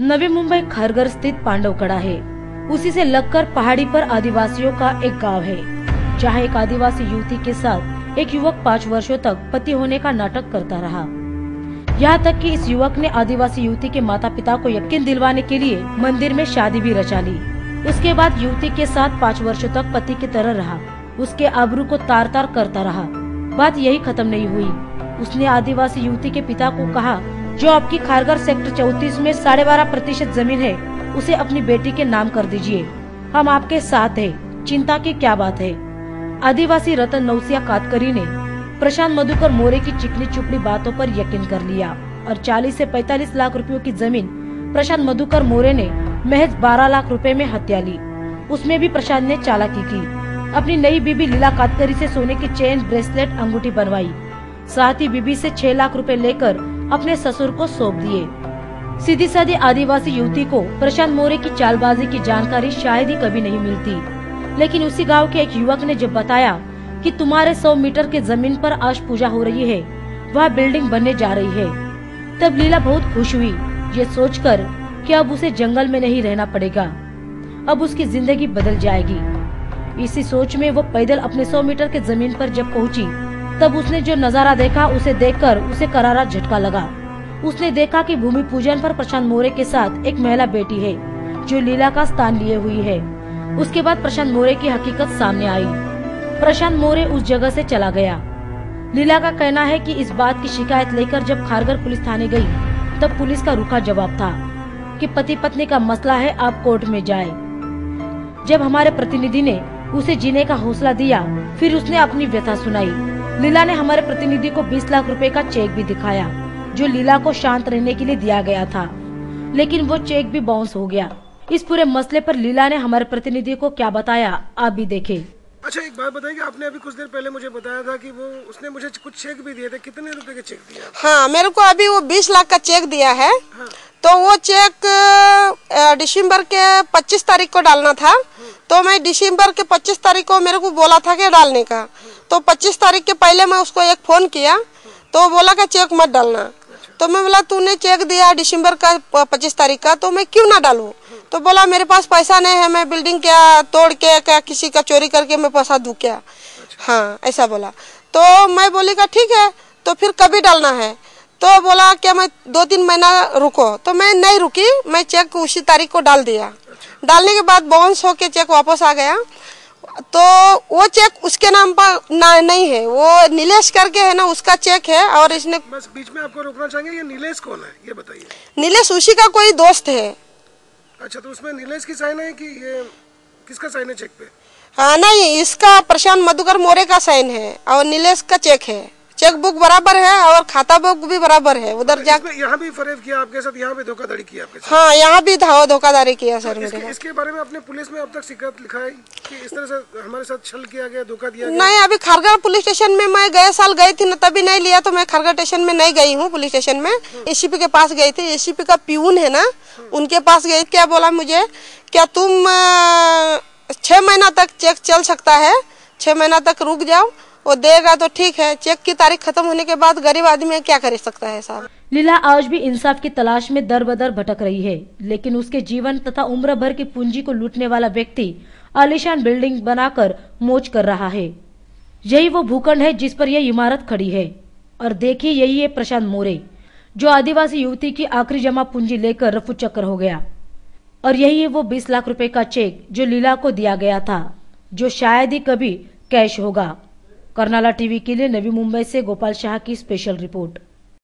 नवी मुंबई खारघर स्थित पांडवकड़ा है। उसी से लगकर पहाड़ी पर आदिवासियों का एक गांव है, जहां एक आदिवासी युवती के साथ एक युवक 5 वर्षों तक पति होने का नाटक करता रहा। यहाँ तक कि इस युवक ने आदिवासी युवती के माता पिता को यकीन दिलवाने के लिए मंदिर में शादी भी रचा ली। उसके बाद युवती के साथ 5 वर्षों तक पति की तरह रहा, उसके आबरू को तार तार करता रहा। बात यही खत्म नहीं हुई। उसने आदिवासी युवती के पिता को कहा, जो आपकी खारघर सेक्टर 34 में 12.5% जमीन है, उसे अपनी बेटी के नाम कर दीजिए। हम आपके साथ हैं, चिंता की क्या बात है। आदिवासी रतन नौसिया कातकरी ने प्रशांत मधुकर मोरे की चिकनी चुपड़ी बातों पर यकीन कर लिया और 40 से 45 लाख रुपयों की जमीन प्रशांत मधुकर मोरे ने महज 12 लाख रुपए में हत्या ली। उसमें भी प्रशांत ने चालाकी की। अपनी नई बीबी लीला कातकरी से सोने की चेन, ब्रेसलेट, अंगूठी बनवाई। साथ ही बीबी से 6 लाख रुपए लेकर अपने ससुर को सौंप दिए। सीधी सादी आदिवासी युवती को प्रशांत मोरे की चालबाजी की जानकारी शायद ही कभी नहीं मिलती, लेकिन उसी गांव के एक युवक ने जब बताया कि तुम्हारे 100 मीटर के जमीन पर आज पूजा हो रही है, वह बिल्डिंग बनने जा रही है, तब लीला बहुत खुश हुई, ये सोचकर कि अब उसे जंगल में नहीं रहना पड़ेगा, अब उसकी जिंदगी बदल जाएगी। इसी सोच में वो पैदल अपने 100 मीटर के जमीन पर जब पहुंची, तब उसने जो नजारा देखा, उसे देखकर उसे करारा झटका लगा। उसने देखा कि भूमि पूजन पर प्रशांत मोरे के साथ एक महिला बेटी है, जो लीला का स्थान लिए हुई है। उसके बाद प्रशांत मोरे की हकीकत सामने आई। प्रशांत मोरे उस जगह से चला गया। लीला का कहना है कि इस बात की शिकायत लेकर जब खारघर पुलिस थाने गई, तब पुलिस का रूखा जवाब था कि पति पत्नी का मसला है, आप कोर्ट में जाए। जब हमारे प्रतिनिधि ने उसे जीने का हौसला दिया, फिर उसने अपनी व्यथा सुनाई। लीला ने हमारे प्रतिनिधि को 20 लाख रुपए का चेक भी दिखाया, जो लीला को शांत रहने के लिए दिया गया था, लेकिन वो चेक भी बाउंस हो गया। इस पूरे मसले पर लीला ने हमारे प्रतिनिधि को क्या बताया, आप भी देखें। अच्छा, एक बात बताइए, आपने अभी कुछ देर पहले मुझे बताया था कि वो उसने मुझे कुछ चेक भी दिए थे, कितने रुपए के चेक दिया? हाँ, मेरे को अभी वो 20 लाख का चेक दिया है। हाँ। तो वो चेक दिसंबर के 25 तारीख को डालना था, तो मैं दिसंबर के 25 तारीख को मेरे को बोला था कि डालने का, तो 25 तारीख के पहले मैं उसको एक फोन किया, तो बोला कि चेक मत डालना। तो मैं बोला, तूने चेक दिया दिसंबर का 25 तारीख का, तो मैं क्यों ना डालूं? तो बोला, मेरे पास पैसा नहीं है, मैं बिल्डिंग क्या तोड़ के क्या किसी का चोरी करके मैं पैसा दूं क्या? हाँ, ऐसा बोला। तो मैं बोली का ठीक है, तो फिर कभी डालना है? तो बोला क्या मैं 2-3 महीना रुको। तो मैं नहीं रुकी, मैं चेक उसी तारीख को डाल दिया। डालने के बाद बाउंस होके चेक वापस आ गया। तो वो चेक उसके नाम पर नहीं है, वो नीलेश करके है ना, उसका चेक है। और इसने बस बीच में आपको रोकना चाहेंगे, ये नीलेश कौन है ये बताइए? नीलेश उसी का कोई दोस्त है। अच्छा, तो उसमें नीलेश की साइन है कि ये किसका साइन है चेक पे? हाँ, नहीं, इसका प्रशांत मधुकर मोरे का साइन है और नीलेश का चेक है। चेक बुक बराबर है और खाता बुक भी बराबर है। उधर जाकर यहाँ भी फरेब किया आपके साथ, यहाँ भी धोखाधड़ी किया आपके साथ? हाँ, यहाँ भी धोखाधड़ी किया सर मेरे साथ। इसके बारे में आपने पुलिस में अब तक शिकायत लिखाई कि इस तरह से हमारे साथ छल किया गया, धोखा दिया गया? नहीं, अभी खारघर पुलिस स्टेशन में मैं गए साल गई थी ना, तभी नहीं लिया, तो मैं खारघर स्टेशन में नहीं गई हूँ। पुलिस स्टेशन में एसीपी के पास गई थी, एसीपी का प्यून है ना, उनके पास गई। क्या बोला मुझे, क्या तुम 6 महीना तक चेक चल सकता है, 6 महीना तक रुक जाओ, वो देगा तो ठीक है, चेक की तारीख खत्म होने के बाद गरीब आदमी क्या कर सकता है साहब। लीला आज भी इंसाफ की तलाश में दर बदर भटक रही है, लेकिन उसके जीवन तथा उम्र भर की पूंजी को लूटने वाला व्यक्ति आलीशान बिल्डिंग बनाकर मौज कर रहा है। यही वो भूखंड है जिस पर यह इमारत खड़ी है। और देखिए, यही है प्रशांत मोरे, जो आदिवासी युवती की आखिरी जमा पूंजी लेकर रफू चक्कर हो गया। और यही है वो 20 लाख रुपए का चेक जो लीला को दिया गया था, जो शायद ही कभी कैश होगा। कर्नाला टीवी के लिए नवी मुंबई से गोपाल शाह की स्पेशल रिपोर्ट।